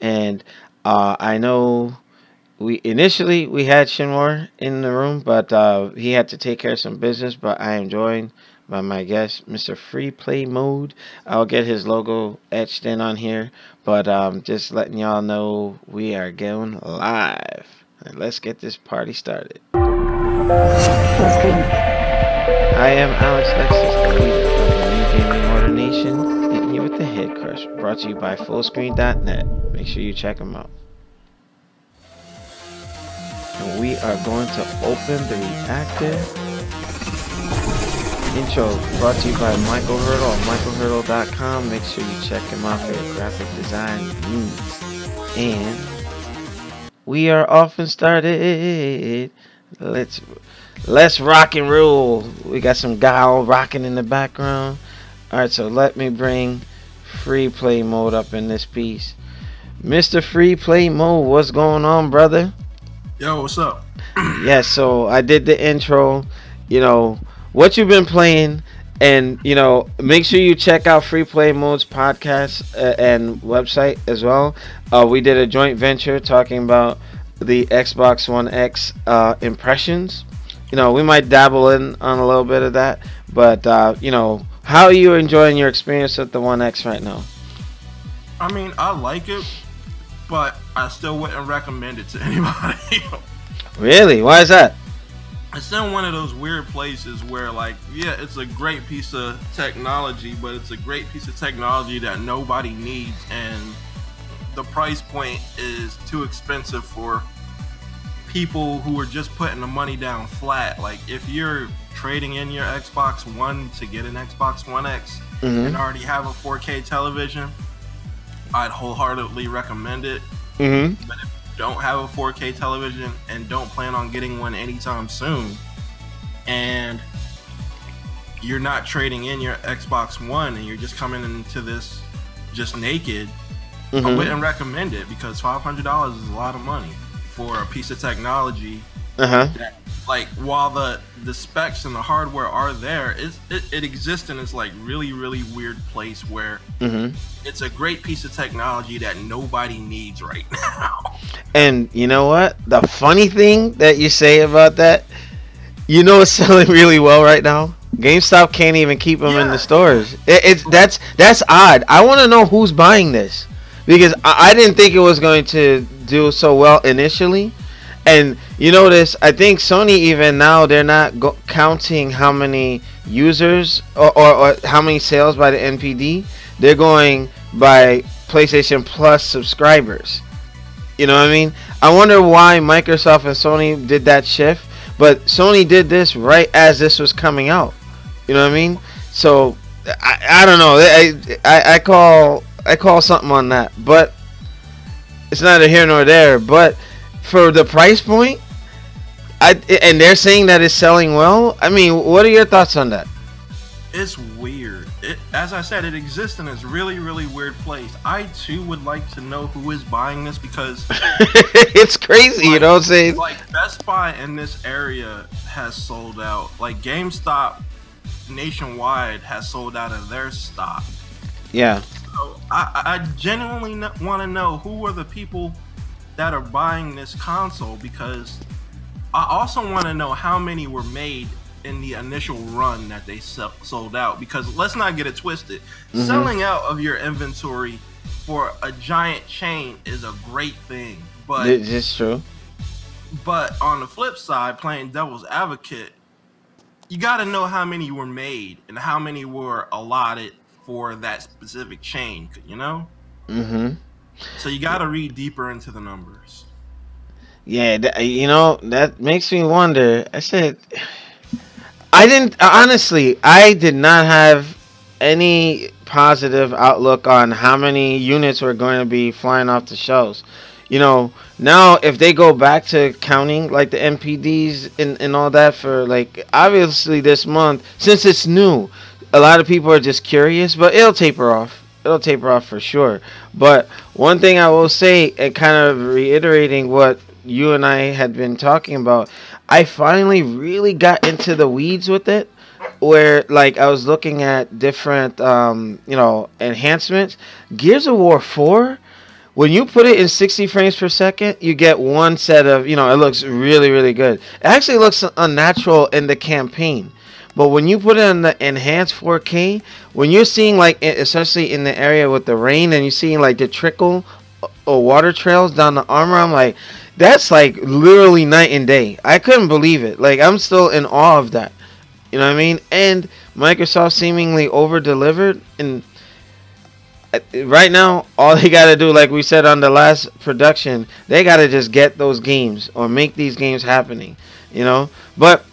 And I know we had Shinmore in the room, but he had to take care of some business. But I am joined by my guest, Mr. Free Play Mode. I'll get his logo etched in on here, but just letting y'all know we are going live. And let's get this party started. I am Alex Lexus, the leader of the New Gaming Order Nation, hitting you with the Head Crush, brought to you by Fullscreen.net. Make sure you check them out. And we are going to open the reactor. Intro brought to you by Michael Hurdle on michaelhurdle.com. Make sure you check him out for your graphic design needs. And we are off and started. Let's rock and roll. We got some Gal rocking in the background. Alright, so let me bring Free Play Mode up in this piece. Mr. Free Play Mode, what's going on, brother? Yo, what's up? Yeah, so I did the intro, what you've been playing, and make sure you check out Free Play Mode's podcast and website as well. We did a joint venture talking about the Xbox One X impressions. We might dabble in on a little bit of that, but how are you enjoying your experience with the One X right now? I mean, I like it, but I still wouldn't recommend it to anybody. Really? Why is that? It's in one of those weird places where, it's a great piece of technology, but it's a great piece of technology that nobody needs, and the price point is too expensive for people who are just putting the money down flat. Like, if you're trading in your Xbox One to get an Xbox One X and already have a 4K television, I'd wholeheartedly recommend it. But if you don't have a 4K television and don't plan on getting one anytime soon, and you're not trading in your Xbox One and you're just coming into this just naked, I wouldn't recommend it, because $500 is a lot of money for a piece of technology that, while the specs and the hardware are there, it exists in this really weird place where it's a great piece of technology that nobody needs right now. And you know what? The funny thing that you say about that, it's selling really well right now. GameStop can't even keep them in the stores. That's odd. I want to know who's buying this, because I didn't think it was going to do so well initially. And you notice, I think Sony even now, they're not counting how many users or how many sales by the NPD. They're going by PlayStation Plus subscribers. You know what I mean? I wonder why Microsoft and Sony did that shift. But Sony did this right as this was coming out. You know what I mean? So I don't know. I call something on that. But it's neither here nor there. But for the price point, and they're saying that it's selling well. I mean, what are your thoughts on that? It's weird. As I said, it exists in this really weird place. I too would like to know who is buying this, because it's crazy, you know what I'm saying? Best Buy in this area has sold out. GameStop nationwide has sold out of their stock. Yeah. So I genuinely want to know who are the people that are buying this console, because I also want to know how many were made in the initial run that they sold out. Because let's not get it twisted, selling out of your inventory for a giant chain is a great thing, but it's true. But on the flip side, playing devil's advocate, you got to know how many were made and how many were allotted for that specific chain, So you got to read deeper into the numbers. Yeah, that makes me wonder. I did not have any positive outlook on how many units were going to be flying off the shelves. Now if they go back to counting the NPDs and all that for obviously this month, since it's new, a lot of people are just curious, but it'll taper off. It'll taper off for sure. But one thing I will say, and kind of reiterating what you and I had been talking about, I finally really got into the weeds with it, where I was looking at different enhancements. Gears of War 4 when you put it in 60 frames per second, you get one set of, you know, it looks really, really good. It actually looks unnatural in the campaign. But when you put it in the enhanced 4K, when you're seeing, like, especially in the area with the rain, and you're seeing, like, the trickle or water trails down the armor, I'm like, that's, like, literally night and day. I couldn't believe it. Like, I'm still in awe of that. You know what I mean? And Microsoft seemingly over-delivered, and right now, all they got to do, like we said on the last production, they got to just get those games or make these games happening, you know? But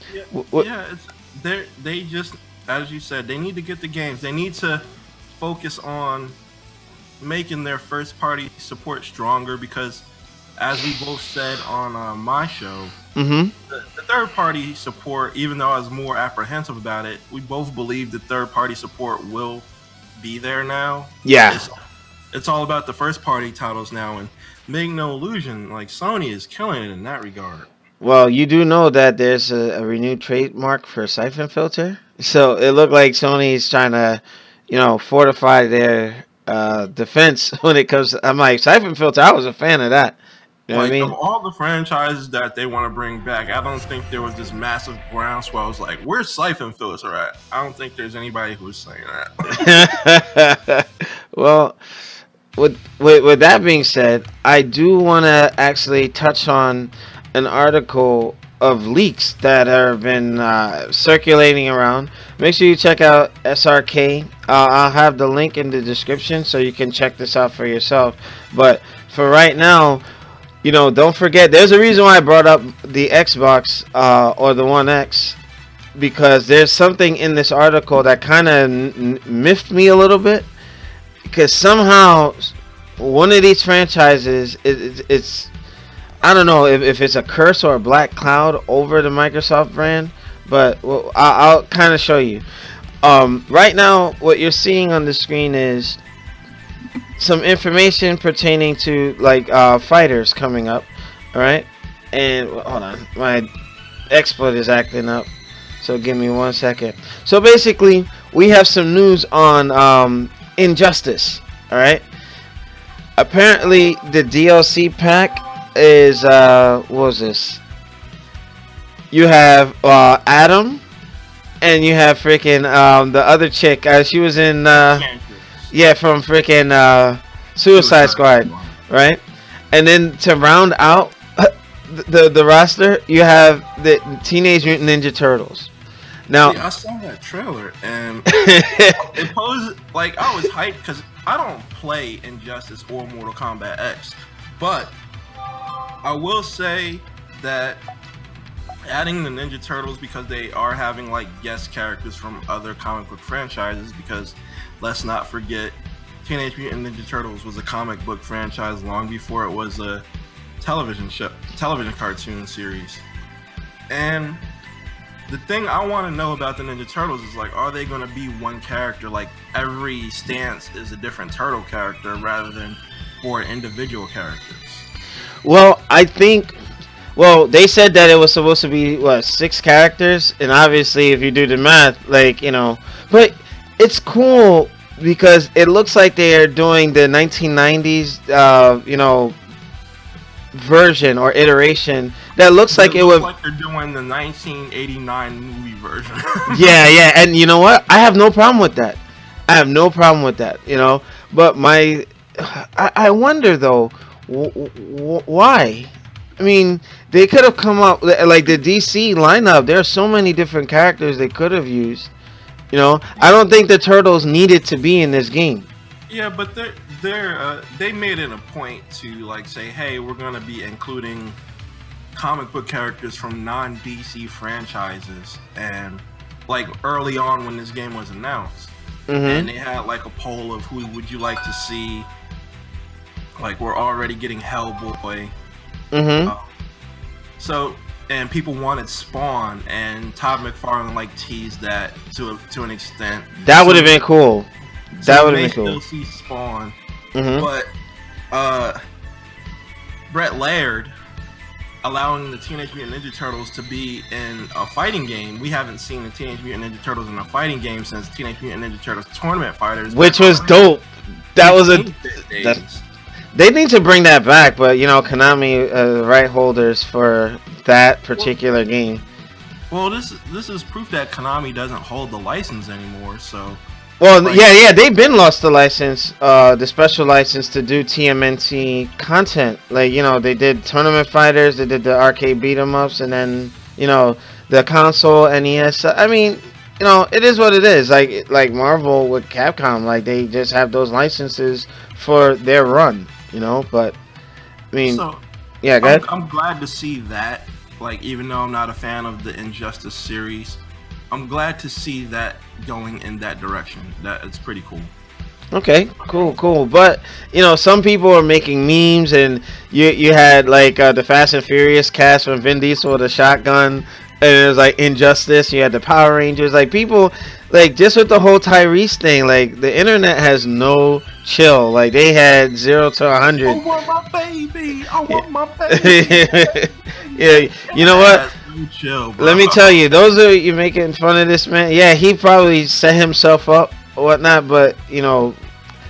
they just, as you said, they need to get the games. They need to focus on making their first party support stronger, because as we both said on my show, the third party support, even though I was more apprehensive about it, we both believe the third party support will be there now. Yeah, it's all about the first party titles now, and make no illusion, like, Sony is killing it in that regard. Well, you do know that there's a renewed trademark for Siphon Filter, so it looked like Sony's trying to, you know, fortify their defense when it comes to, I'm like, Siphon Filter, I was a fan of that. You know what I mean? Of all the franchises that they want to bring back, I don't think there was this massive groundswell. I was like, where's Siphon Filter at? I don't think there's anybody who's saying that. Well, with that being said, I do want to actually touch on an article of leaks that have been circulating around. Make sure you check out SRK. I'll have the link in the description so you can check this out for yourself. But for right now, you know, don't forget, there's a reason why I brought up the Xbox or the One X, because there's something in this article that kind of miffed me a little bit, because somehow one of these franchises, it's I don't know if it's a curse or a black cloud over the Microsoft brand, but well, I'll kind of show you. Right now, what you're seeing on the screen is some information pertaining to, like, fighters coming up. All right, and hold on, my XSplit is acting up, so give me 1 second. So basically, we have some news on Injustice. All right, apparently the DLC pack is what was this? You have Adam, and you have freaking the other chick. She was in yeah, from freaking Suicide Squad, right? And then to round out the roster, you have the Teenage Mutant Ninja Turtles. Now, see, I saw that trailer, and it posed, like, I was hyped because I don't play Injustice or Mortal Kombat X, but I will say that adding the Ninja Turtles, because they are having, like, guest characters from other comic book franchises, because let's not forget, Teenage Mutant Ninja Turtles was a comic book franchise long before it was a television cartoon series. And the thing I want to know about the Ninja Turtles is, like, are they going to be one character? Like, every stance is a different turtle character rather than 4 individual characters? Well, I think, well, they said that it was supposed to be, what, 6 characters, and obviously if you do the math, like, you know, but it's cool because it looks like they're doing the 1990s, you know, version or iteration that looks like it would, like they're doing the 1989 movie version. yeah, and you know what? I have no problem with that. I have no problem with that, you know, but I wonder though, why? I mean, they could have come up, like the DC lineup, there are so many different characters they could have used. You know, I don't think the Turtles needed to be in this game. Yeah, but they made it a point to, like, say, hey, we're gonna be including comic book characters from non-DC franchises, and, like, early on when this game was announced, and they had, like, a poll of who would you like to see. Like, we're already getting Hellboy. So, and people wanted Spawn, and Todd McFarlane, like, teased that to an extent. That would have been cool. That would have been cool. Still see Spawn, but Brett Laird allowing the Teenage Mutant Ninja Turtles to be in a fighting game. We haven't seen the Teenage Mutant Ninja Turtles in a fighting game since Teenage Mutant Ninja Turtles Tournament Fighters, which was dope. That was They need to bring that back, but you know, Konami the right holders for that particular game. Well, this is proof that Konami doesn't hold the license anymore. So, well, like, yeah, they've been lost the license, the special license to do TMNT content. Like, you know, they did Tournament Fighters, they did the arcade beat 'em ups, and then, you know, the console NES. I mean, you know, it is what it is. Like Marvel with Capcom, like they just have those licenses for their run, you know. But I mean, so yeah, go ahead. I'm glad to see that. Like, even though I'm not a fan of the Injustice series, I'm glad to see that going in that direction. That it's pretty cool. Okay, cool. But you know, some people are making memes, and you had like the Fast and Furious cast from Vin Diesel with a shotgun, and it was like Injustice. You had the Power Rangers. Like people, like just with the whole Tyrese thing, like the internet has no chill. Like they had 0 to 100. I want my baby. I want my baby. Yeah, you know what? Chill, bro. Let me tell you, those are you making fun of this man. Yeah, he probably set himself up or whatnot, but you know,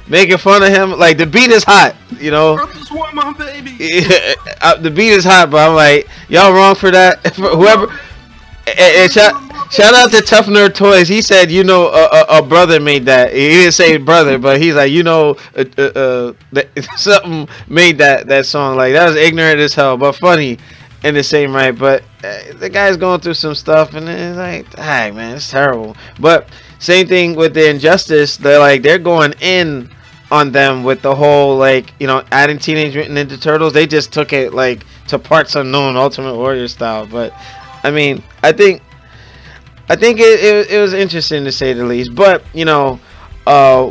making fun of him, like the beat is hot, you know. I just want my baby. The beat is hot, but I'm like, y'all wrong for that. Whoever, shout out to Tough Nerd Toys. He said, you know, a brother made that. He didn't say brother, but he's like, you know, something made that song. Like that was ignorant as hell, but funny. In the same right, but the guy's going through some stuff, and it's like, hey man, it's terrible. But same thing with the Injustice. They're going in on them with the whole like, you know, adding Teenage Mutant Ninja Turtles. They just took it like to parts unknown, Ultimate Warrior style. But I mean, I think it was interesting to say the least. But you know,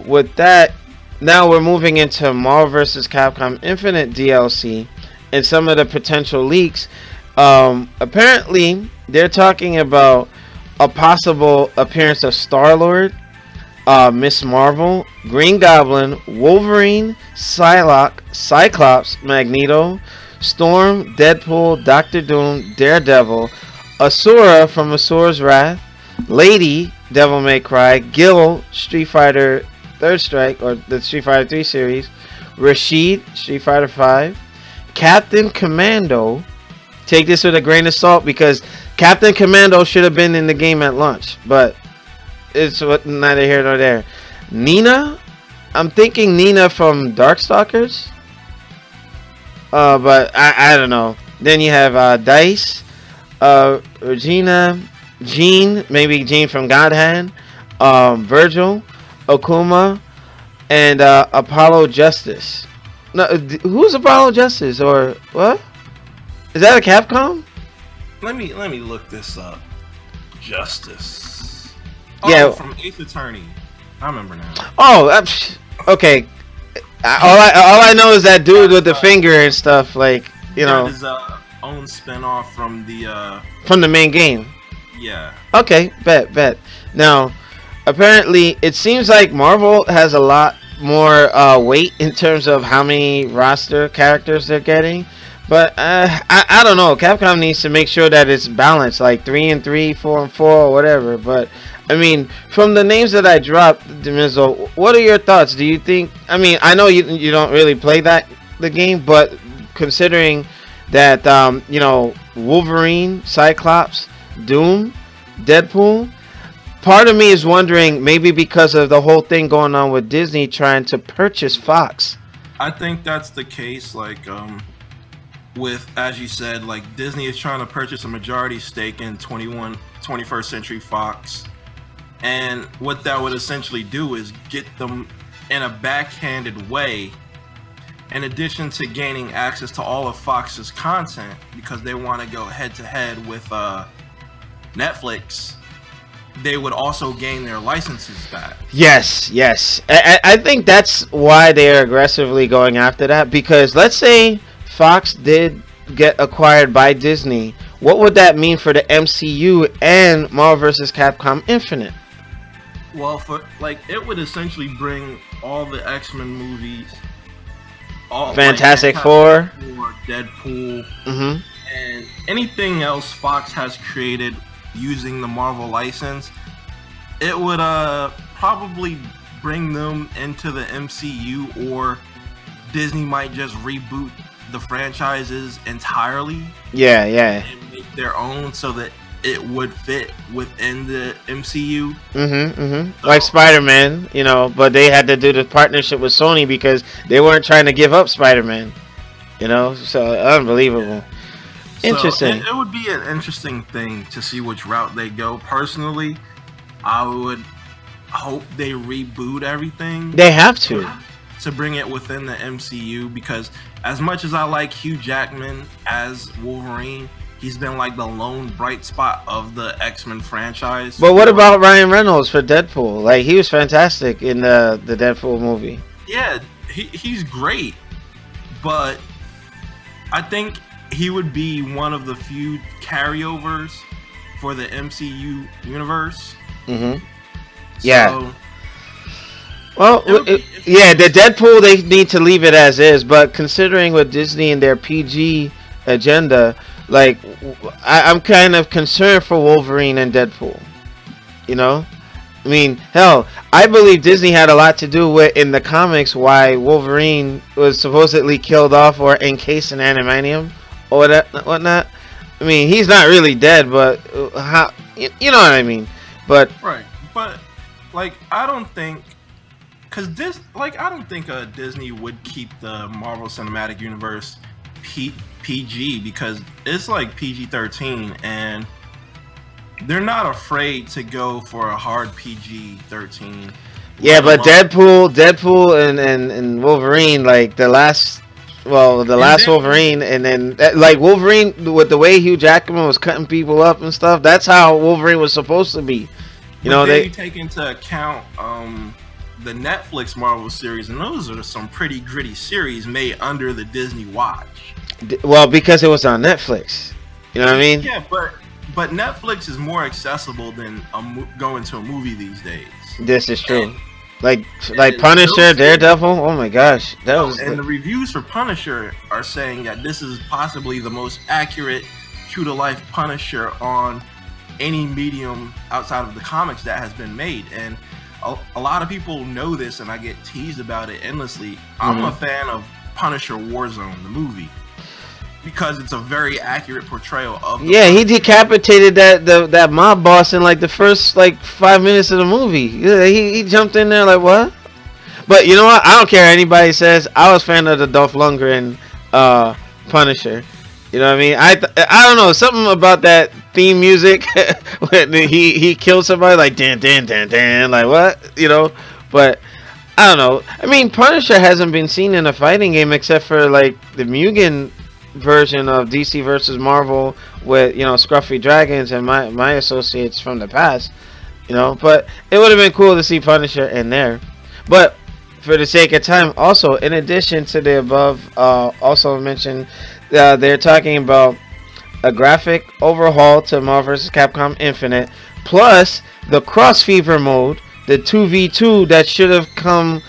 with that, now we're moving into Marvel vs. Capcom Infinite DLC. And some of the potential leaks, apparently they're talking about a possible appearance of Star-Lord, Miss Marvel, Green Goblin, Wolverine, Psylocke, Cyclops, Magneto, Storm, Deadpool, Doctor Doom, Daredevil, Asura from Asura's Wrath, Lady, Devil May Cry, Gil, Street Fighter Third Strike, or the Street Fighter 3 series, Rashid, Street Fighter 5, Captain Commando. Take this with a grain of salt because Captain Commando should have been in the game at launch, but it's neither here nor there. Nina, I'm thinking Nina from Darkstalkers, but I don't know. Then you have Dice, Regina, Jean, maybe Jean from God Hand, Virgil, Okuma, and Apollo Justice. No, who's Apollo Justice or what? Is that a Capcom? Let me look this up. Justice. Yeah, from Ace Attorney. I remember now. Oh, okay. All I know is that dude with the finger and stuff, like you know. His own spinoff from the main game. Yeah. Okay, bet. Now, apparently, it seems like Marvel has a lot more weight in terms of how many roster characters they're getting, but I don't know. Capcom needs to make sure that it's balanced, like 3 and 3, 4 and 4, or whatever. But I mean, from the names that I dropped, Demizo, what are your thoughts? Do you think? I mean, I know you don't really play the game, but considering that you know, Wolverine, Cyclops, Doom, Deadpool. Part of me is wondering, maybe because of the whole thing going on with Disney trying to purchase Fox. I think that's the case, like, with, as you said, like, Disney is trying to purchase a majority stake in 21st Century Fox. And what that would essentially do is get them in a backhanded way, in addition to gaining access to all of Fox's content, because they want to go head-to-head with Netflix. They would also gain their licenses back. Yes. I think that's why they're aggressively going after that. Because let's say Fox did get acquired by Disney, what would that mean for the MCU and Marvel vs. Capcom Infinite? Well, it would essentially bring all the X-Men movies, all Fantastic Four, Deadpool, and anything else Fox has created using the Marvel license. It would probably bring them into the MCU, or Disney might just reboot the franchises entirely. Yeah, yeah. And make their own so that it would fit within the MCU. So, like Spider-Man, you know, but they had to do the partnership with Sony because they weren't trying to give up Spider-Man. You know, so unbelievable. Yeah. Interesting. So it would be an interesting thing to see which route they go. Personally, I would hope they reboot everything. They have to bring it within the MCU, because as much as I like Hugh Jackman as Wolverine, he's been like the lone bright spot of the X-Men franchise. But what about Ryan Reynolds for Deadpool? Like, he was fantastic in the Deadpool movie. Yeah, he's great, but I think he would be one of the few carryovers for the MCU universe. Yeah. So, well, yeah, the Deadpool, they need to leave it as is, but considering with Disney and their PG agenda, like, I'm kind of concerned for Wolverine and Deadpool. You know? I mean, hell, I believe Disney had a lot to do with, in the comics, why Wolverine was supposedly killed off or encased in adamantium or whatnot. I mean, he's not really dead, but how, you know what I mean? But right, but like, I don't think, because I don't think Disney would keep the Marvel Cinematic Universe PG, because it's like PG-13, and they're not afraid to go for a hard PG-13. Yeah, but Deadpool and Wolverine, like the last Wolverine, and then like Wolverine, with the way Hugh Jackman was cutting people up and stuff, that's how Wolverine was supposed to be. You know, they take into account the Netflix Marvel series, and those are some pretty gritty series made under the Disney watch. Well, because it was on Netflix. You know what I mean? Yeah, but Netflix is more accessible than going to a movie these days. This is true. Like Punisher, Daredevil. Oh my gosh, that was. And the reviews for Punisher are saying that this is possibly the most accurate, true to life Punisher on any medium outside of the comics that has been made. And a lot of people know this, and I get teased about it endlessly. I'm a fan of Punisher Warzone, the movie, because it's a very accurate portrayal of the Punisher. He decapitated that mob boss in like the first 5 minutes of the movie. Yeah, he jumped in there like, what? But you know what? I don't care what anybody says. I was a fan of the Dolph Lundgren Punisher. You know what I mean? I don't know, something about that theme music when he killed somebody, like dan dan dan dan, like what? You know? But I don't know. I mean, Punisher hasn't been seen in a fighting game except for like the Mugen version of DC versus Marvel with, you know, Scruffy Dragons and my associates from the past. You know, but it would have been cool to see Punisher in there. But for the sake of time, also in addition to the above, also mentioned, they're talking about a graphic overhaul to Marvel vs. Capcom Infinite, plus the Cross Fever mode, the 2v2 that should have come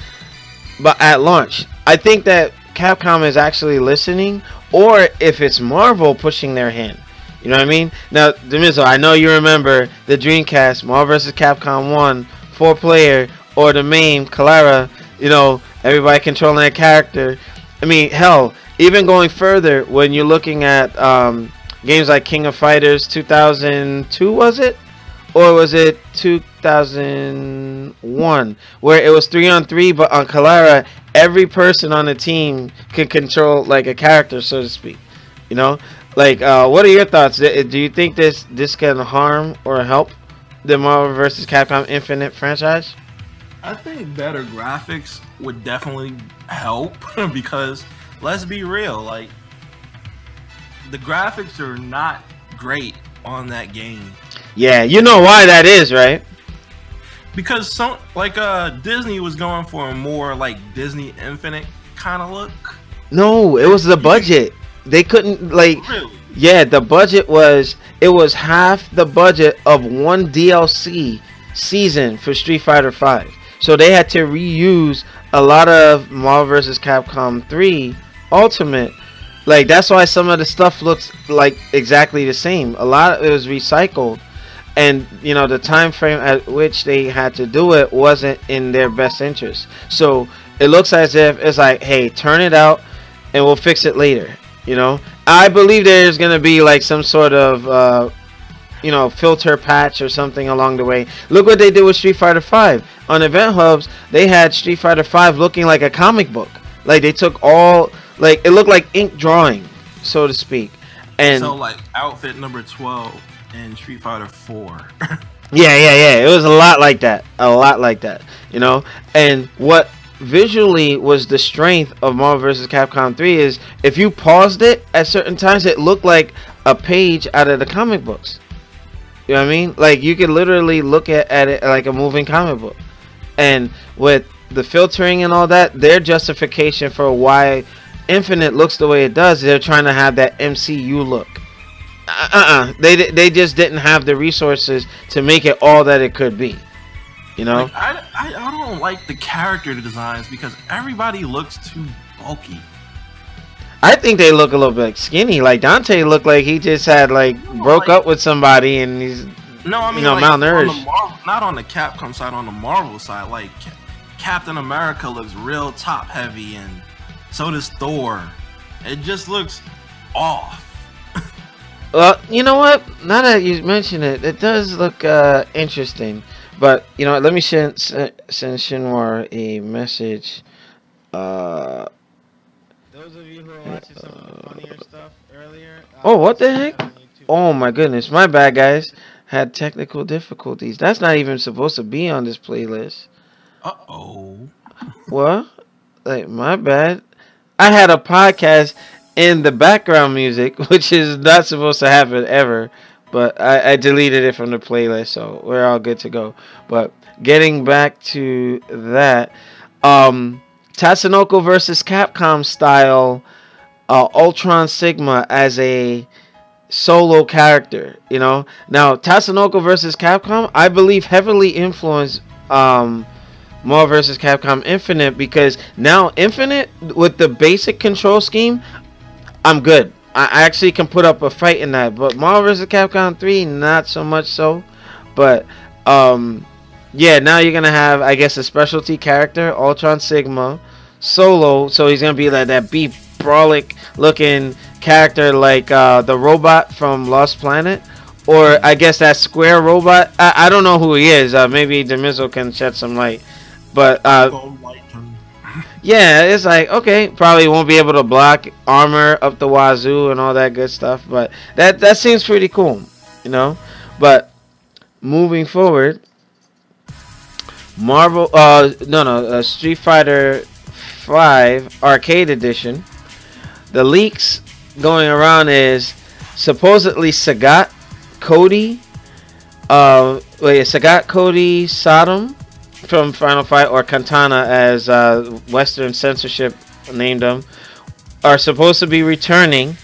at launch. I think that Capcom is actually listening, or if it's Marvel pushing their hand. You know what I mean? Now, Demizo, I know you remember the Dreamcast, Marvel vs. Capcom 1, 4-player, or the main, Clara, you know, everybody controlling their character. I mean, hell, even going further, when you're looking at games like King of Fighters 2002, was it? Or was it 2001? Where it was 3-on-3, but on Clara, every person on the team can control like a character, so to speak. You know? Like, what are your thoughts? Do you think this can harm or help the Marvel vs. Capcom Infinite franchise? I think better graphics would definitely help because let's be real, like the graphics are not great on that game. Yeah, you know why that is, right? Because Disney was going for a more like Disney Infinite kind of look. No, it was the budget. They couldn't Really? Yeah, the budget was half the budget of one DLC season for Street Fighter V. So they had to reuse a lot of Marvel vs. Capcom 3 Ultimate. Like, that's why some of the stuff looks like exactly the same. A lot of it was recycled. and you know the time frame at which they had to do it wasn't in their best interest. So it looks as if it's like, hey, turn it out and we'll fix it later. You know, I believe there's gonna be like some sort of you know, filter patch or something along the way. Look what they did with Street Fighter V. On Event Hubs, they had Street Fighter V looking like a comic book. Like they took all, like it looked like ink drawing, so to speak. And so like outfit number 12 in Street Fighter 4. yeah. It was a lot like that. A lot like that. You know? And what visually was the strength of Marvel vs. Capcom 3 is if you paused it at certain times, it looked like a page out of the comic books. You know what I mean? Like you could literally look at it like a moving comic book. And with the filtering and all that, their justification for why Infinite looks the way it does, they're trying to have that MCU look. They just didn't have the resources to make it all that it could be. You know? Like, I don't like the character designs because everybody looks too bulky. I think they look a little bit skinny. Like Dante looked like he just had broke up with somebody and he's malnourished. Not on the Capcom side, on the Marvel side. Like Captain America looks real top heavy, and so does Thor. It just looks off. Well, you know what? Now that you mention it, it does look interesting. But you know, let me send Shinwar a message. Those of you who are watching some of the funnier stuff earlier. Oh, what the heck? Oh my goodness, my bad, guys. Had technical difficulties. That's not even supposed to be on this playlist. Uh-oh. What? Like, my bad. I had a podcast in the background music, which is not supposed to happen ever. But I deleted it from the playlist, so we're all good to go. But getting back to that, Tatsunoko versus Capcom style Ultron Sigma as a solo character, you know. Now Tatsunoko versus Capcom, I believe, heavily influenced Marvel vs. Capcom Infinite, because now Infinite with the basic control scheme, I'm good. I actually can put up a fight in that. But Marvel vs. Capcom 3, not so much so. But yeah, now you're gonna have, I guess, a specialty character, Ultron Sigma, solo. So he's gonna be like that beef brolic looking character, like the robot from Lost Planet, or I guess that square robot. I don't know who he is. Maybe Demizo can shed some light. But yeah, it's like, okay, probably won't be able to block armor up the wazoo and all that good stuff, but that seems pretty cool, you know. But moving forward, Street Fighter 5 Arcade Edition. The leaks going around is supposedly Sagat Cody, Sodom from Final Fight, or Katana as Western censorship named them, are supposed to be returning,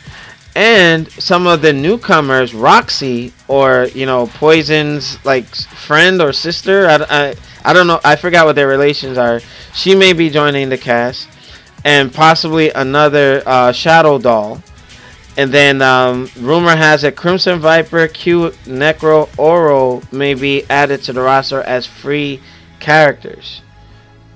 and some of the newcomers, Roxy, or you know, Poison's like friend or sister, I don't know, I forgot what their relations are. She may be joining the cast, and possibly another Shadow Doll. And then rumor has it Crimson Viper, Q, Necro, Oro may be added to the roster as free characters.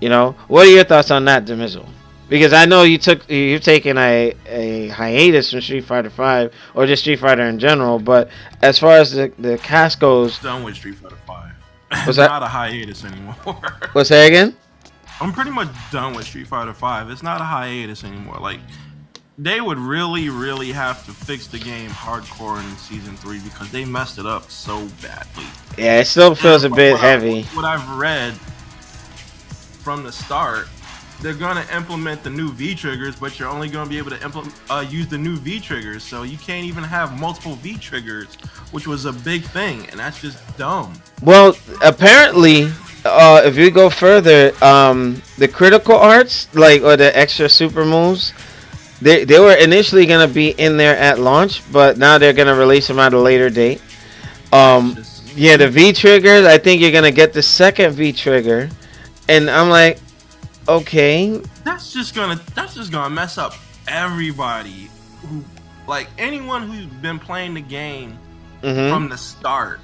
You know, what are your thoughts on that, Demizzle? Because I know you've taken a hiatus from Street Fighter 5 or just Street Fighter in general, but as far as the cast goes, done with Street Fighter 5. Was that not a hiatus anymore? What's that again? I'm pretty much done with Street Fighter 5. It's not a hiatus anymore. Like, they would really have to fix the game hardcore in season 3 because they messed it up so badly. Yeah, it still feels a bit heavy. What I've read from the start, they're gonna implement the new V triggers, but you're only gonna be able to use the new V triggers, so you can't even have multiple V triggers, which was a big thing, and that's just dumb. Well, apparently, if you go further, the critical arts, or the extra super moves, they were initially gonna be in there at launch, but now they're gonna release them at a later date. Yeah, the V triggers, I think you're gonna get the second V trigger, and I'm like, okay, that's just gonna mess up everybody who, like, anyone who's been playing the game from the start.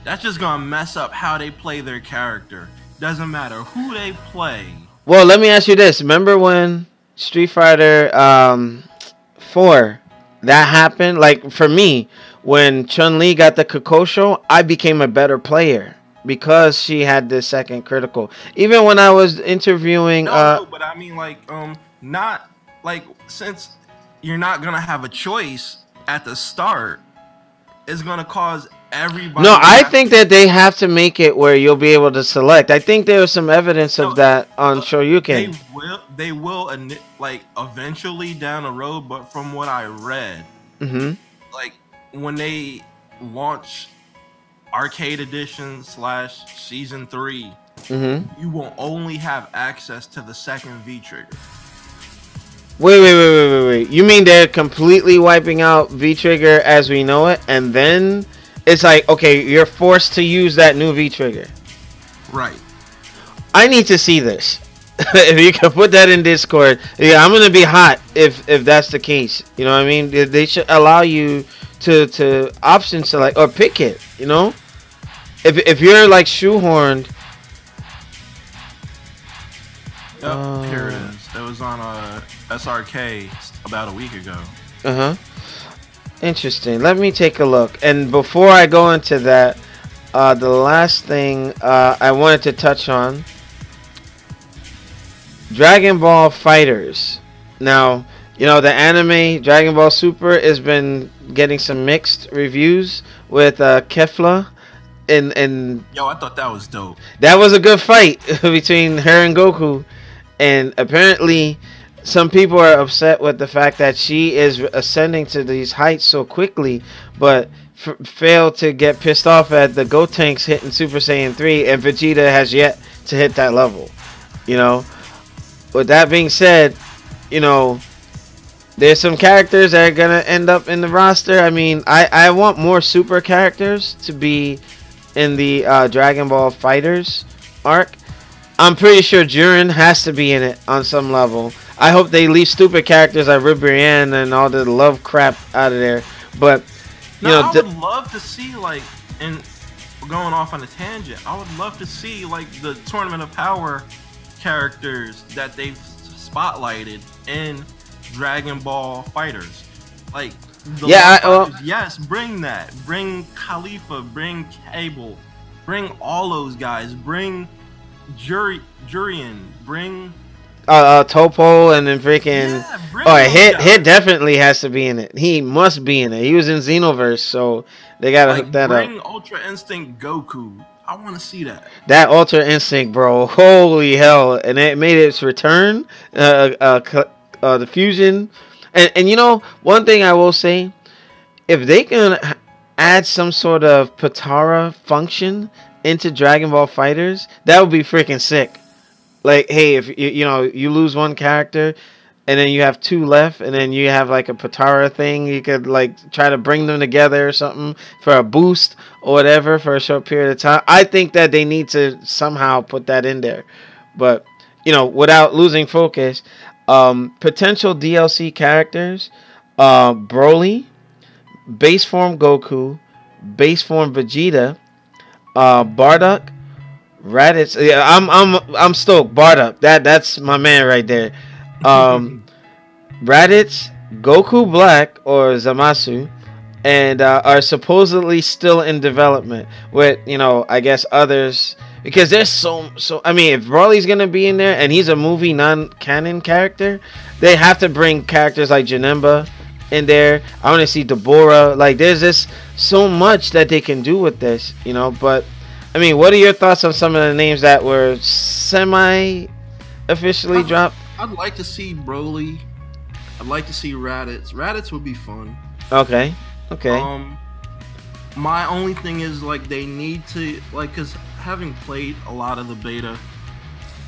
that's just gonna mess up how they play their character. Doesn't matter who they play. Well, let me ask you this. Remember when Street Fighter 4 that happened? Like for me, when Chun-Li got the Kokosho, I became a better player because she had this second critical. Even when I was interviewing no, but I mean like not like, since you're not gonna have a choice at the start, it's gonna cause everybody. No, I think that they have to make it where you'll be able to select. I think there was some evidence of that on Shoryuken. They will, like eventually down the road. But from what I read, like when they launch Arcade Edition / Season 3, you will only have access to the second V trigger. Wait. You mean they're completely wiping out V-Trigger as we know it, and then it's like, okay, you're forced to use that new V-Trigger. Right. I need to see this. If you can put that in Discord, yeah, I'm gonna be hot if that's the case. You know what I mean? They should allow you to option select or pick it. You know, if you're like shoehorned. Here it is. It was on SRK about a week ago. Interesting. Let me take a look. And before I go into that, the last thing I wanted to touch on, Dragon Ball Fighters. Now, you know, the anime Dragon Ball Super has been getting some mixed reviews with Kefla. And yo, I thought that was dope. That was a good fight between her and Goku. And apparently, some people are upset with the fact that she is ascending to these heights so quickly, but failed to get pissed off at the Gotenks hitting Super Saiyan 3, and Vegeta has yet to hit that level. You know, with that being said, you know, there's some characters that are gonna end up in the roster. I mean, I want more super characters to be in the Dragon Ball Fighters arc. I'm pretty sure Jiren has to be in it on some level. I hope they leave stupid characters like Ribrianne and all the love crap out of there. But you know, I would love to see, like, and going off on a tangent, I would love to see like the Tournament of Power characters that they've spotlighted in Dragon Ball Fighters. Like, yes, bring that. Bring Khalifa. Bring Cable. Bring all those guys. Bring Jurian, bring Topo, and then freaking Hit definitely has to be in it. He must be in it. He was in Xenoverse, so they gotta hook that up. Bring Ultra Instinct Goku. I want to see that. That Ultra Instinct, bro. Holy hell! And it made its return. The fusion, and you know, one thing I will say, if they can add some sort of Patara function into Dragon Ball Fighters, that would be freaking sick. Like, hey, if you know, you lose one character and then you have two left, and then you have like a Patara thing, you could like try to bring them together or something for a boost or whatever for a short period of time. I think that they need to somehow put that in there, but you know, without losing focus. Potential DLC characters: Broly, base form Goku, base form Vegeta, Bardock, Raditz. Yeah, I'm stoked. Bardock, that's my man right there. Raditz, Goku Black or Zamasu, and are supposedly still in development with, you know, I guess others, because there's so I mean, if Broly's gonna be in there and he's a movie non-canon character, they have to bring characters like Janemba in there. I want to see Deborah. Like, there's just so much that they can do with this, you know. But I mean, what are your thoughts on some of the names that were semi-officially dropped? I'd like to see Broly. I'd like to see Raditz. Raditz would be fun. Okay. My only thing is, like, they need to, like, because having played a lot of the beta,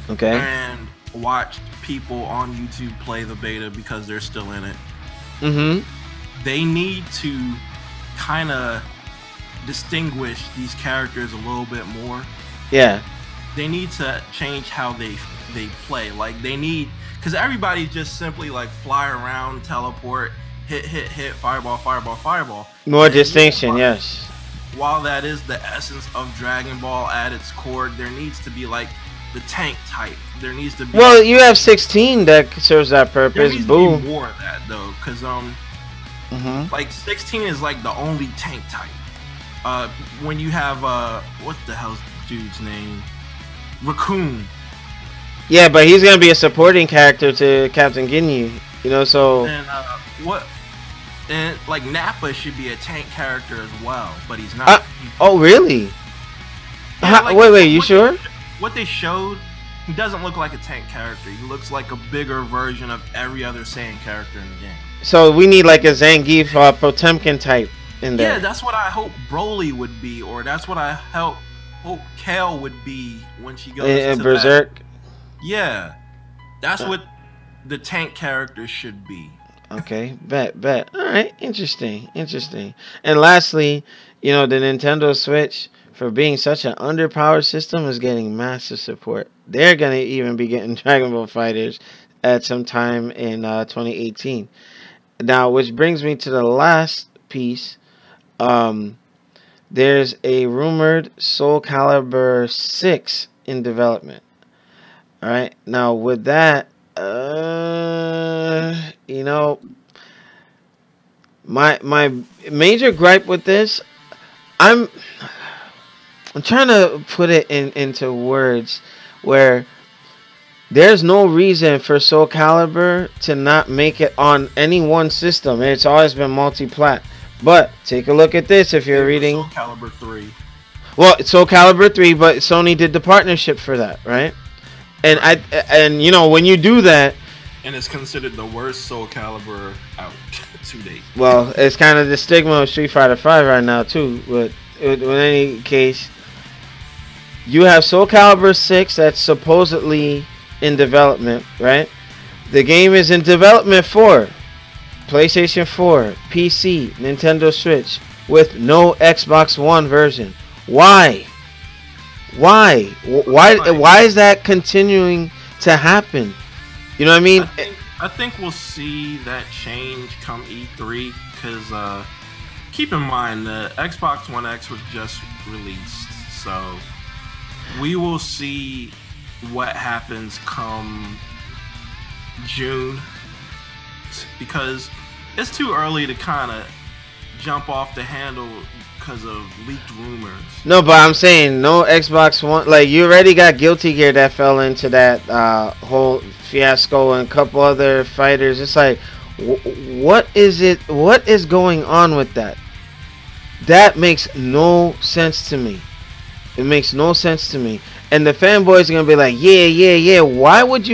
and watched people on YouTube play the beta because they're still in it, they need to kind of distinguish these characters a little bit more. Yeah. They need to change how they play. Like, they need, because everybody just simply like fly around, teleport, hit, fireball. More distinction, yes. while that is the essence of Dragon Ball at its core, there needs to be like the tank type. There needs to be. Well, you have 16 that serves that purpose. There needs Boo. to be more of that though, because like 16 is like the only tank type. When you have what the hell's the dude's name? Raccoon. Yeah, but he's gonna be a supporting character to Captain Ginyu. You know, so. And what? And like Nappa should be a tank character as well, but he's not. Oh, really? Yeah, like, wait, you sure? What they showed, he doesn't look like a tank character. He looks like a bigger version of every other Saiyan character in the game. So we need like a Zangief Potemkin type in there. Yeah, that's what I hope Broly would be, or that's what I hope Kale would be when she goes to Berserk. That. Yeah, that's what the tank character should be. Okay, bet. All right, interesting. And lastly, you know, the Nintendo Switch, for being such an underpowered system, is getting massive support. They're gonna even be getting Dragon Ball Fighters at some time in 2018. Now, which brings me to the last piece. There's a rumored Soul Calibur 6 in development. All right. Now, with that, you know, my major gripe with this, I'm trying to put it into words where there's no reason for Soul Calibur to not make it on any one system. It's always been multi-plat. But take a look at this if you're reading. Soul Calibur 3. Well, it's Soul Calibur 3, but Sony did the partnership for that, right? And you know, when you do that, and it's considered the worst Soul Calibur out to date. Well, it's kind of the stigma of Street Fighter 5 right now too. But in any case, you have Soul Calibur 6 that's supposedly in development, right? The game is in development for PlayStation 4, PC, Nintendo Switch, with no Xbox One version. Why? Why is that continuing to happen? You know what I mean? I think we'll see that change come E3, because keep in mind the Xbox One X was just released, so we will see what happens come June, because it's too early to kind of jump off the handle because of leaked rumors. No, but I'm saying no Xbox One. Like, you already got Guilty Gear that fell into that whole fiasco, and a couple other fighters. It's like, what is it? What is going on with that? That makes no sense to me. It makes no sense to me. And the fanboys are gonna be like, yeah. Why would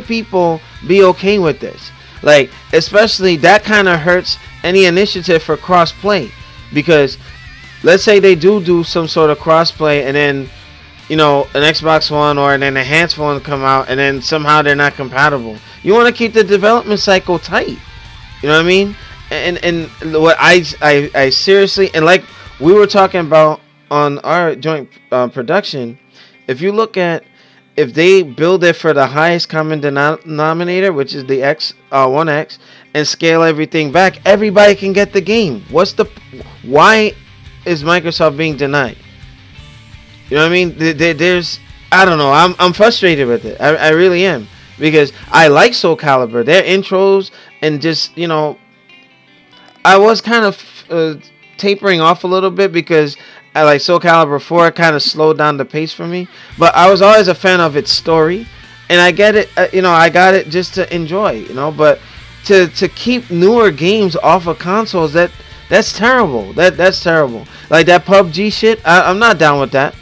people be okay with this? Like, especially that kind of hurts any initiative for cross-play. Because let's say they do some sort of crossplay, and then, you know, an Xbox One or an enhanced phone come out, and then somehow they're not compatible. You want to keep the development cycle tight. You know what I mean? And what I seriously, and like we were talking about on our joint production, if you look at, if they build it for the highest common denominator, which is the One X, and scale everything back, everybody can get the game. Why is Microsoft being denied? You know what I mean? There's, I don't know. I'm frustrated with it. I really am, because I like Soul Calibur. Their intros, and just, you know, I was kind of tapering off a little bit because I like Soul Calibur 4 kind of slowed down the pace for me. But I was always a fan of its story, and I get it. You know, I got it just to enjoy. You know, but to keep newer games off of consoles, that's terrible. That's terrible. Like that PUBG shit, I'm not down with that.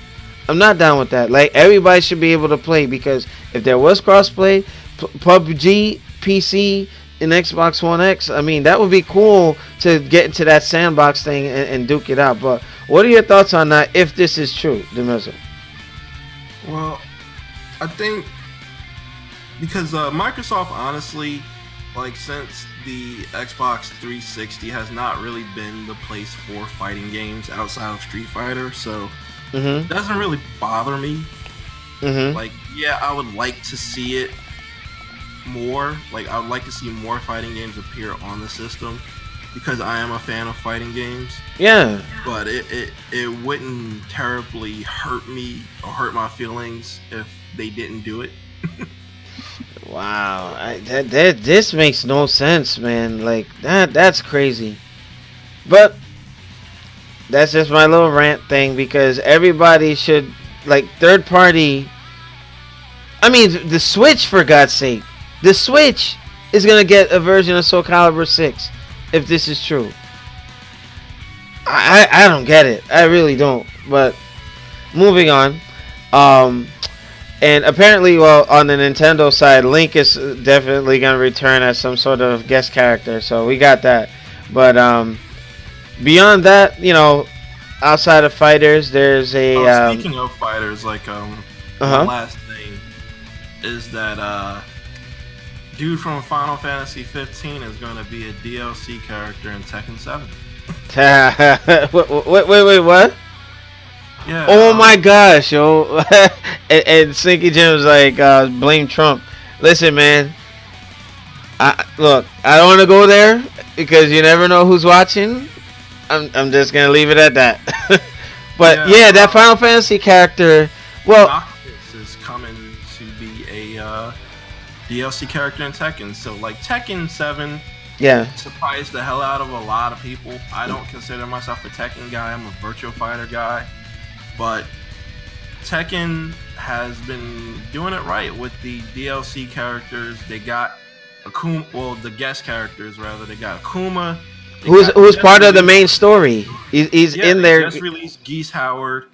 I'm not down with that. Like, everybody should be able to play, because if there was crossplay, PUBG, PC, and Xbox One X, I mean, that would be cool to get into that sandbox thing and duke it out. But what are your thoughts on that, if this is true, Demizo? Well, I think because Microsoft, honestly, like, since the Xbox 360 has not really been the place for fighting games outside of Street Fighter, so it doesn't really bother me. Like, yeah, I would like to see it more. Like, I would like to see more fighting games appear on the system. because I am a fan of fighting games. Yeah. But it wouldn't terribly hurt me or hurt my feelings if they didn't do it. Wow, this makes no sense, man. Like that's crazy. But that's just my little rant thing, because everybody should, like, third party. I mean, the Switch, for God's sake, the Switch is gonna get a version of Soul Calibur 6 if this is true. I don't get it. I really don't. But moving on. And apparently, well, on the Nintendo side, Link is definitely going to return as some sort of guest character. So we got that. But beyond that, you know, outside of fighters, there's a... speaking of fighters, like, one last thing is that dude from Final Fantasy 15 is going to be a DLC character in Tekken 7. Wait, what? Yeah. Oh my gosh, yo. and Sinky Jim's like, blame Trump. Listen, man. Look, I don't want to go there because you never know who's watching. I'm just gonna leave it at that. But yeah, that Final Fantasy character. Well, Noctis is coming to be a DLC character in Tekken. So like Tekken 7. Yeah. Surprised the hell out of a lot of people. I don't consider myself a Tekken guy. I'm a Virtua Fighter guy. But Tekken has been doing it right with the DLC characters. They got Akuma, well, the guest characters rather. They got Akuma, who's part of the main story. He's in there. They just released Geese Howard,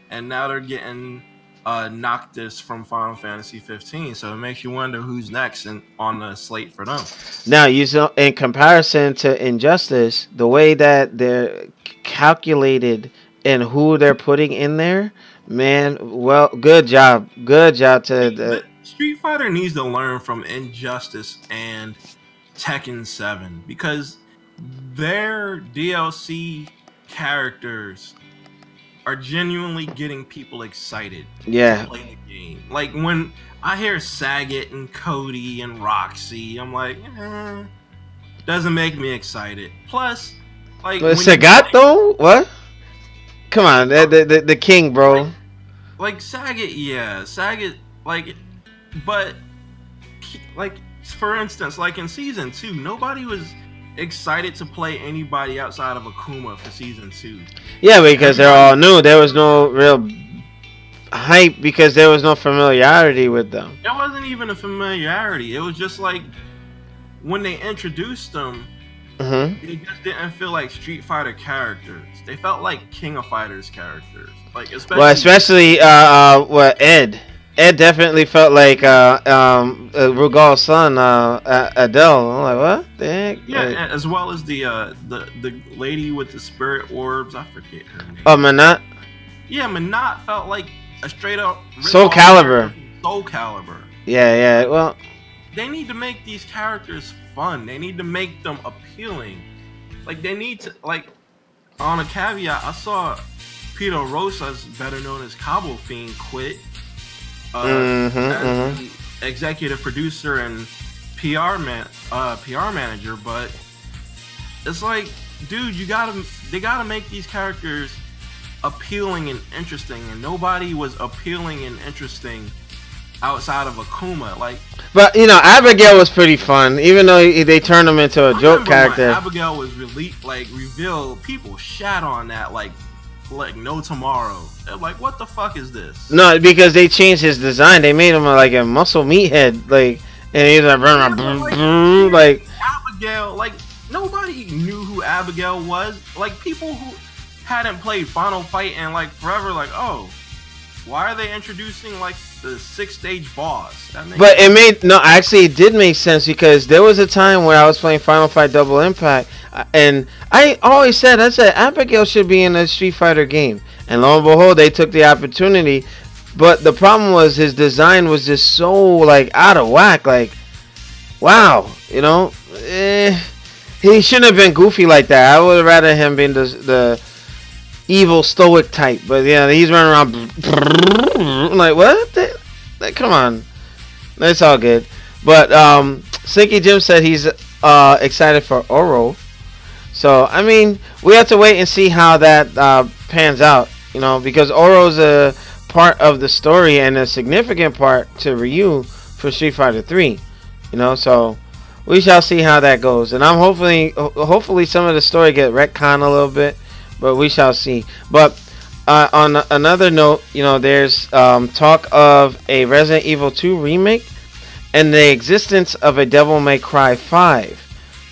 and now they're getting Noctis from Final Fantasy 15. So it makes you wonder who's next on the slate for them. Now, in comparison to Injustice, the way that they're calculated and who they're putting in there, man, well, good job to the Street Fighter needs to learn from Injustice and Tekken 7, because their DLC characters are genuinely getting people excited to play the game. Like when I hear Sagat and Cody and Roxy, I'm like, doesn't make me excited. Plus, like, Sagat though, what? Come on, the king, bro. Like Sagat, yeah, Sagat, like, but like, for instance, like in season 2, nobody was excited to play anybody outside of Akuma for season 2. Yeah, because they're all new. There was no real hype because there was no familiarity with them. There wasn't even a familiarity. It was just like when they introduced them, they just didn't feel like Street Fighter characters. They felt like King of Fighters characters. Like especially Ed. Ed definitely felt like Rugal's son, Adele. I'm like, what the heck? Yeah, as well as the lady with the spirit orbs. I forget her name. Oh, Manat. Yeah, Manat felt like a straight up Soul Calibur. Soul Calibur. Yeah. Well, they need to make these characters fun. They need to make them appealing. Like they need to, like, on a caveat, I saw Peter Rosas, better known as Cabo Fiend, quit. As executive producer and PR manager, but it's like, dude, they gotta make these characters appealing and interesting, and nobody was appealing and interesting outside of Akuma. Like, but you know, Abigail was pretty fun, even though they turned him into a joke character. When Abigail was revealed, people shat on that like no tomorrow. They're like, what the fuck is this? No, because they changed his design. They made him like a muscle meathead, like, and he's like Abigail. Like, nobody knew who Abigail was. Like, people who hadn't played Final Fight in like forever, like, oh, why are they introducing like the 6-stage boss? But it did make sense, because there was a time where I was playing Final Fight Double Impact, and I always said, Abigail should be in a Street Fighter game, and lo and behold, they took the opportunity. But the problem was his design was just so like out of whack. Like, wow, you know, he shouldn't have been goofy like that. I would have rather him been the evil stoic type. But yeah, he's running around like, what? Like, come on, that's all good. But Sinky Jim said he's excited for Oro. So I mean, we have to wait and see how that pans out. Because Oro's a part of the story and a significant part to Ryu for Street Fighter 3. So we shall see how that goes. And I'm hopefully some of the story get retconned a little bit, but we shall see. But on another note, there's talk of a Resident Evil 2 remake and the existence of a Devil May Cry 5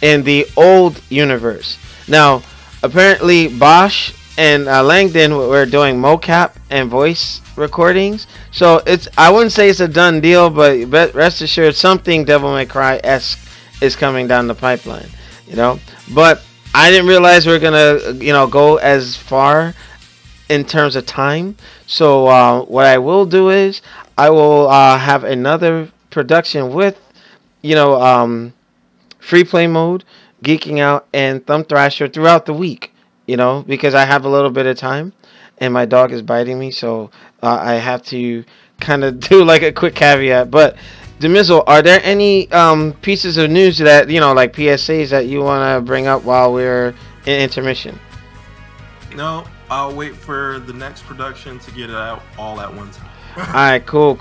in the old universe. Now, apparently Bosch and Langdon were doing mocap and voice recordings, so I wouldn't say it's a done deal, but rest assured something Devil May Cry-esque is coming down the pipeline. But I didn't realize we are gonna go as far in terms of time. So what I will do is I will have another production with free play mode, geeking out, and Thumb Thrasher throughout the week. Because I have a little bit of time and my dog is biting me, so I have to kind of do like a quick caveat. But Demizzle, are there any pieces of news that like PSAs that you want to bring up while we're in intermission? No, I'll wait for the next production to get it out all at one time. Alright, cool.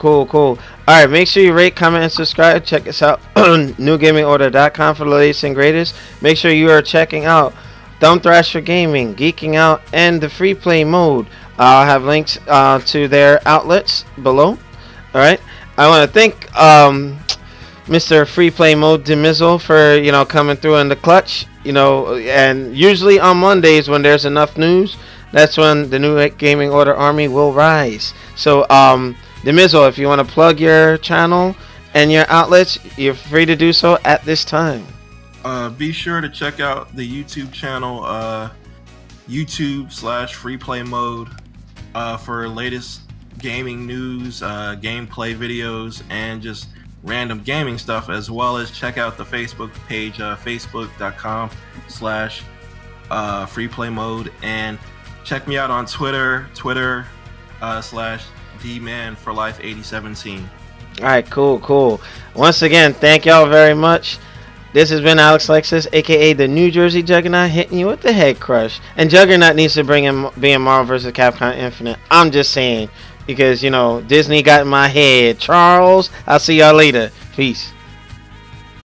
Alright, make sure you rate, comment, and subscribe. Check us out on NewGamingOrder.com for the latest and greatest. Make sure you are checking out Thumb Thrasher Gaming, Geeking Out, and the free play mode. I'll have links to their outlets below. Alright, I want to thank Mr. Free Play Mode Demizzle for coming through in the clutch. And usually on Mondays when there's enough news, that's when the New Gaming Order Army will rise. So Demizzle, if you want to plug your channel and your outlets, you're free to do so at this time. Be sure to check out the YouTube channel, YouTube/freeplaymode, for latest gaming news, gameplay videos, and just random gaming stuff, as well as check out the Facebook page, facebook.com/freeplaymode, and check me out on Twitter, /DManForLife8017. Alright, cool. Once again, thank y'all very much. This has been Alex Lexus, aka the New Jersey Juggernaut, hitting you with the head crush. And Juggernaut needs to bring in being Marvel vs. Capcom Infinite. I'm just saying, because Disney got in my head. Charles, I'll see y'all later. Peace.